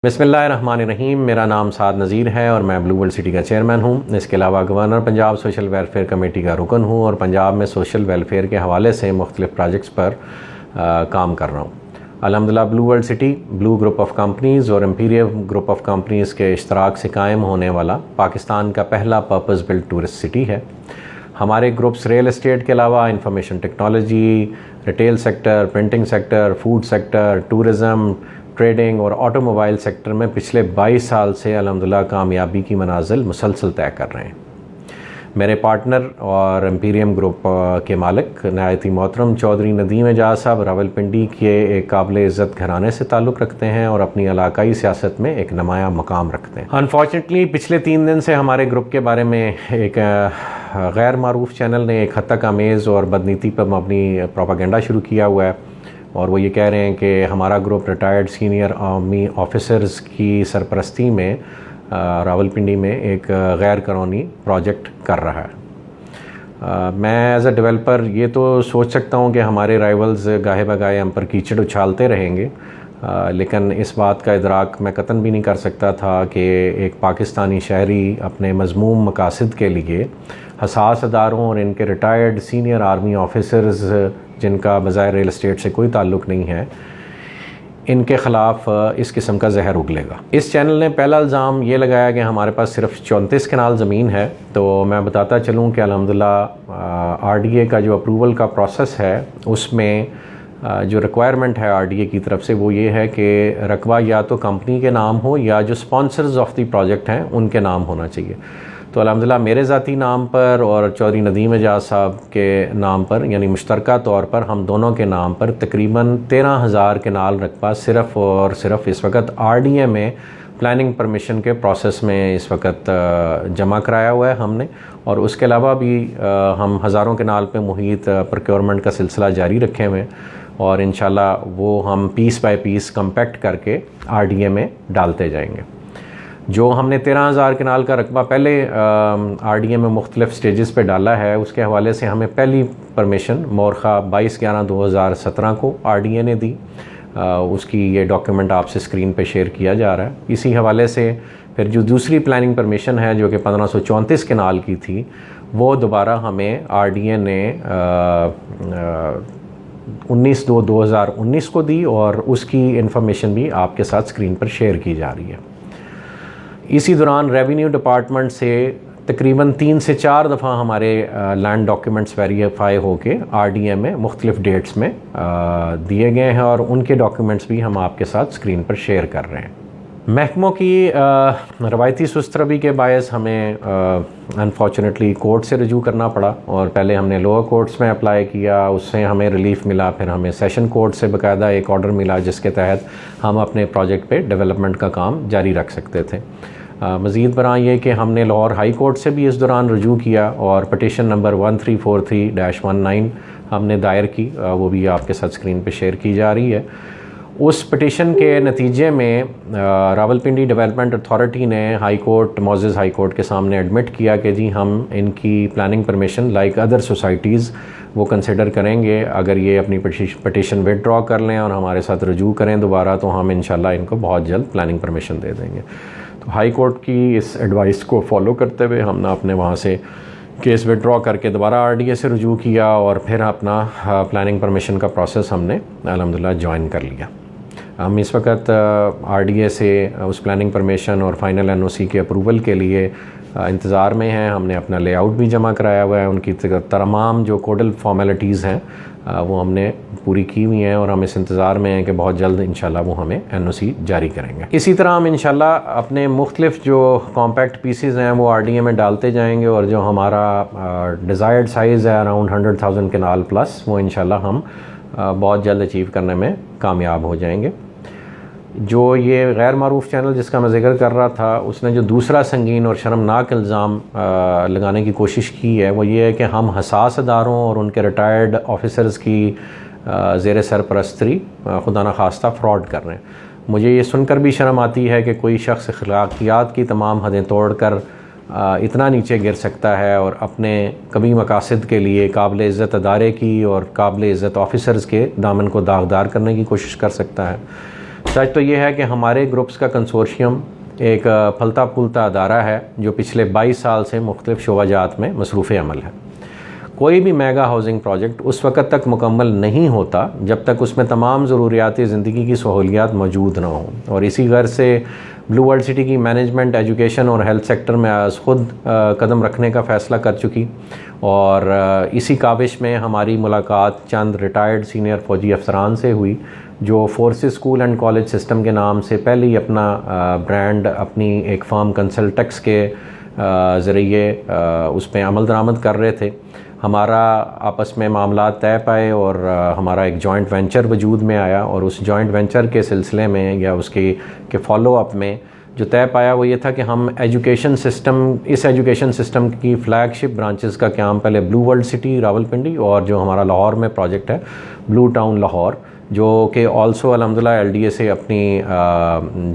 बिस्मिल्लाहिर्रहमानिर्रहीम। मेरा नाम साद नज़ीर है और मैं ब्लू वर्ल्ड सिटी का चेयरमैन हूँ। इसके अलावा governor Punjab social welfare committee का रुकन हूँ और पंजाब में सोशल वेलफेयर के हवाले से मुख्तलिफ़ प्रोजेक्ट्स पर काम कर रहा हूँ। अल्हम्दुलिल्लाह blue world city blue group of companies और एम्पीरियल ग्रुप ऑफ कंपनीज़ के इश्तराक से कायम होने वाला पाकिस्तान का पहला पर्पस बिल्ट टूरिस्ट सिटी है। हमारे ग्रुप्स रियल एस्टेट के अलावा information technology, retail sector, printing sector, food sector, tourism, trading और ऑटोमोबाइल सेक्टर में पिछले 22 साल से अल्हम्दुलिल्लाह कामयाबी की मनाजिल मुसलसल तय कर रहे हैं। मेरे पार्टनर और एम्पीरियम ग्रुप के मालिक नहायती मोहतरम चौधरी नदीम एजाज साहब रावलपिंडी के एक काबिल इज़्ज़त घराने से ताल्लुक़ रखते हैं और अपनी इलाकाई सियासत में एक नुमाया मकाम रखते हैं। अनफॉर्चुनेटली पिछले 3 दिन से हमारे ग्रुप के बारे में एक गैर मारूफ चैनल ने एक हद तक आमेज़ और बदनीति पर मबनी प्रोपागेंडा शुरू किया हुआ है और वो ये कह रहे हैं कि हमारा group retired senior army officers की सरपरस्ती में रावलपिंडी में एक गैर कानूनी प्रोजेक्ट कर रहा है। मैं एज अ डेवलपर ये तो सोच सकता हूँ कि हमारे राइवल्स गाहे बगाहे हम पर कीचड़ उछालते रहेंगे, लेकिन इस बात का इदराक मैं कतन भी नहीं कर सकता था कि एक पाकिस्तानी शहरी अपने मज़मूम मकासद के लिए हसास अदारों और इनके रिटायर्ड सीनियर आर्मी ऑफिसर्स जिनका बज़ाहिर रियल एस्टेट से कोई ताल्लुक़ नहीं है, इनके ख़िलाफ़ इस किस्म का जहर उगलेगा। इस चैनल ने पहला इल्ज़ाम ये लगाया कि हमारे पास सिर्फ 34 कनाल ज़मीन है। तो मैं बताता चलूँ कि अल्हम्दुलिल्लाह RDA का जो अप्रूवल का प्रोसेस है उसमें जो रिक्वायरमेंट है RDA की तरफ से वो ये है कि रकबा या तो कंपनी के नाम हो या जो स्पॉन्सर्स ऑफ द प्रोजेक्ट हैं उनके नाम होना चाहिए। तो अल्हम्दुलिल्लाह मेरे ज़ाती नाम पर और चौधरी नदीम एजाज साहब के नाम पर यानी मुश्तरका तौर पर हम दोनों के नाम पर तकरीबन 13,000 कनाल रकबा सिर्फ़ और सिर्फ इस वक्त RDA में प्लानिंग परमिशन के प्रोसेस में इस वक्त जमा कराया हुआ है हमने। और उसके अलावा भी हम हज़ारों कनाल पे मुहित प्रोक्योरमेंट का सिलसिला जारी रखे हुए हैं और इंशाल्लाह वो हम पीस बाय पीस कम्पैक्ट करके RDA में डालते जाएंगे। जो हमने 13,000 कनाल का रकबा पहले RDA में मुख्तलिफ़ स्टेजेस पे डाला है उसके हवाले से हमें पहली परमिशन मोरखा 22/11/2017 को RDA ने दी। उसकी ये डॉक्यूमेंट आपसे स्क्रीन पे शेयर किया जा रहा है। इसी हवाले से फिर जो दूसरी प्लानिंग परमिशन है जो कि 1534 कनाल की थी वो दोबारा हमें RDA ने 19/2/2019 को दी और उसकी इन्फॉर्मेशन भी आपके साथ स्क्रीन पर शेयर की जा रही है। इसी दौरान रेवेन्यू डिपार्टमेंट से तकरीबन 3 से 4 दफ़ा हमारे लैंड डॉक्यूमेंट्स वेरीफाई होके RDA में मुख्तलिफ़ डेट्स में दिए गए हैं और उनके डॉक्यूमेंट्स भी हम आपके साथ स्क्रीन पर शेयर कर रहे हैं। महकमों की रवायती सुस्तरबी के बायस हमें अनफॉर्चुनेटली कोर्ट से रजू करना पड़ा और पहले हमने लोअर कोर्ट्स में अप्लाई किया, उससे हमें रिलीफ मिला, फिर हमें सेशन कोर्ट से बाकायदा एक ऑर्डर मिला जिसके तहत हम अपने प्रोजेक्ट पे डेवलपमेंट का काम जारी रख सकते थे। मज़ीद बरां ये कि हमने लाहौर हाई कोर्ट से भी इस दौरान रजू किया और पटिशन नंबर 1343-19 हमने दायर की, वो भी आपके साथ स्क्रीन पे शेयर की जा रही है। उस पटिशन के नतीजे में रावलपिंडी डेवलपमेंट अथॉरिटी ने हाई कोर्ट मोअज़्ज़ज़ हाई कोर्ट के सामने एडमिट किया कि जी हम इनकी planning permission like other societies वो कंसिडर करेंगे। अगर ये अपनी पटिशन विदड्रॉ कर लें और हमारे साथ रजू करें दोबारा तो हम इंशाल्लाह इनको बहुत जल्द प्लानिंग परमिशन दे देंगे। तो हाई कोर्ट की इस एडवाइस को फॉलो करते हुए हमने अपने वहाँ से केस विदड्रॉ करके दोबारा RDA से रजू किया और फिर अपना प्लानिंग परमिशन का प्रोसेस हमने अल्हम्दुलिल्लाह ज्वाइन कर लिया। हम इस वक्त RDA से उस प्लानिंग परमिशन और फाइनल NOC के अप्रूवल के लिए इंतज़ार में हैं। हमने अपना लेआउट भी जमा कराया हुआ है, उनकी तमाम जो कोडल फॉर्मेलिटीज़ हैं वो हमने पूरी की हुई हैं और हम इस इंतज़ार में हैं कि बहुत जल्द इंशाल्लाह वो हमें NOC जारी करेंगे। इसी तरह हम इंशाल्लाह अपने मुख्तलिफ़ जो कॉम्पैक्ट पीसीज़ हैं वो RDA में डालते जाएंगे और जो हमारा डिज़ायर्ड साइज़ है अराउंड 100,000 कनाल प्लस वो इंशाल्लाह हम बहुत जल्द अचीव करने में कामयाब हो जाएंगे। जो ये गैर मारूफ चैनल जिसका मैं ज़िक्र कर रहा था उसने जो दूसरा संगीन और शर्मनाक इल्ज़ाम लगाने की कोशिश की है वो ये है कि हम हसास अदारों और उनके रिटायर्ड ऑफिसर्स की ज़ेर सरपरस्ती खुदा न खास्ता फ्रॉड कर रहे हैं। मुझे ये सुनकर भी शर्म आती है कि कोई शख्स अखलाकियात की तमाम हदें तोड़ कर इतना नीचे गिर सकता है और अपने कभी मकासद के लिए काबिल इज़्ज़त अदारे की और काबिल इज़्ज़त ऑफिसर्स के दामन को दागदार करने की कोशिश कर सकता है। सच तो ये है कि हमारे ग्रुप्स का कंसोर्शियम एक फलता फूलता अदारा है जो पिछले 22 साल से मुख्तलिफ शोबाजात में मसरूफ़ अमल है। कोई भी मेगा हाउसिंग प्रोजेक्ट उस वक़्त तक मुकम्मल नहीं होता जब तक उसमें तमाम ज़रूरियाती ज़िंदगी की सहूलियात मौजूद ना हों, और इसी गर्ज से ब्लू वर्ल्ड सिटी की मैनेजमेंट एजुकेशन और हेल्थ सेक्टर में आज ख़ुद कदम रखने का फ़ैसला कर चुकी, और इसी काविश में हमारी मुलाकात चंद रिटायर्ड सीनियर फ़ौजी अफसरान से हुई जो forces school and college system के नाम से पहले ही अपना ब्रांड अपनी एक फर्म कंसल्टेक्स के ज़रिए उस पर अमल दरामद कर रहे थे। हमारा आपस में मामला तय पाए और हमारा एक जॉइंट वेंचर वजूद में आया, और उस जॉइंट वेंचर के सिलसिले में या उसके फॉलो अप में जो तय पाया वो ये था कि हम इस एजुकेशन सिस्टम की फ़्लैगशिप ब्रांचेस का क़याम पहले ब्लू वर्ल्ड सिटी रावलपिंडी और जो हमारा लाहौर में प्रोजेक्ट है ब्लू टाउन लाहौर, जो कि ऑल्सो अल्हम्दुलिल्लाह LDA से अपनी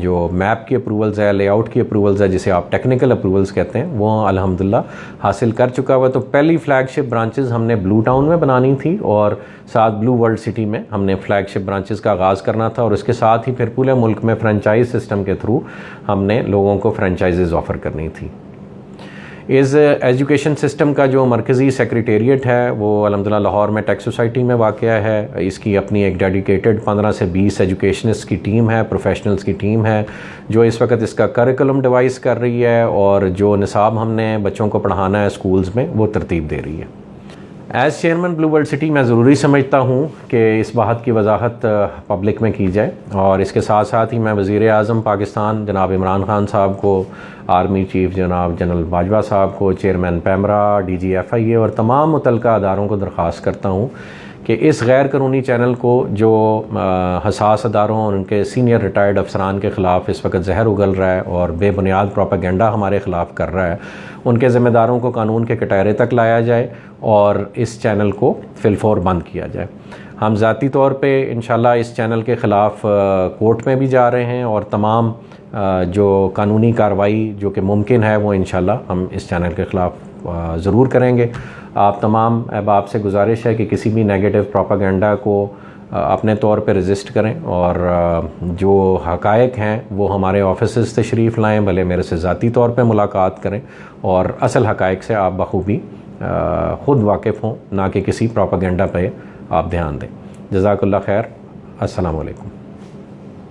जो मैप की अप्रूवल्स है, लेआउट की अप्रूवल्स है, जिसे आप टेक्निकल अप्रूवल्स कहते हैं, वो अल्हम्दुलिल्लाह हासिल कर चुका हुआ। तो पहली फ्लैगशिप ब्रांचेस हमने ब्लू टाउन में बनानी थी और साथ ब्लू वर्ल्ड सिटी में हमने फ्लैगशिप ब्रांचेस का आगाज़ करना था, और इसके साथ ही फिर पूरे मुल्क में फ्रेंचाइज सिस्टम के थ्रू हमने लोगों को फ्रेंचाइजेज़ ऑफ़र करनी थी। इस एजुकेशन सिस्टम का जो मरकज़ी सेक्रेटेरिएट है वो अल्हम्दुलिल्लाह लाहौर में टेक सोसाइटी में वाक़या है। इसकी अपनी एक डेडिकेटेड 15 से 20 एजुकेशनिस्ट की टीम है, प्रोफेशनल्स की टीम है, जो इस वक्त इसका करिकुलम डिवाइस कर रही है और जो निसाब हमने बच्चों को पढ़ाना है स्कूल्स में वो तरतीब दे रही है। As chairman blue world city मैं ज़रूरी समझता हूँ कि इस बात की वजाहत पब्लिक में की जाए, और इसके साथ साथ ही मैं वज़ीर आज़म पाकिस्तान जनाब इमरान ख़ान साहब को, आर्मी चीफ़ जनाब जनरल बाजवा साहब को, चेयरमैन पैमरा, DG FIA और तमाम मुतल्लिका अदारों को दरख्वास्त करता हूँ कि इस गैर कानूनी चैनल को जो हसास अदारों और उनके सीनियर रिटायर्ड अफसरान के ख़िलाफ़ इस वक्त जहर उगल रहा है और बेबुनियाद प्रोपेगेंडा हमारे ख़िलाफ़ कर रहा है, उनके ज़िम्मेदारों को कानून के कटहरे तक लाया जाए और इस चैनल को फिलफौर बंद किया जाए। हम ज़ाती तौर पे इंशाल्लाह इस चैनल के ख़िलाफ़ कोर्ट में भी जा रहे हैं, और तमाम जो कानूनी कार्रवाई जो कि मुमकिन है वो इंशाल्लाह हम इस चैनल के ख़िलाफ़ ज़रूर करेंगे। आप तमाम अहबाब से गुजारिश है कि किसी भी नेगेटिव प्रोपेगेंडा को अपने तौर पे रेजिस्ट करें, और जो हक़ाइक़ हैं वो हमारे ऑफिसेज़ तशरीफ़ लाएँ, भले मेरे से ज़ाती तौर पे मुलाकात करें और असल हक़ाइक़ से आप बखूबी ख़ुद वाकिफ़ हों, ना कि किसी प्रोपेगेंडा पे आप ध्यान दें। जज़ाकल्लाह खैर। अस्सलामु अलैकुम।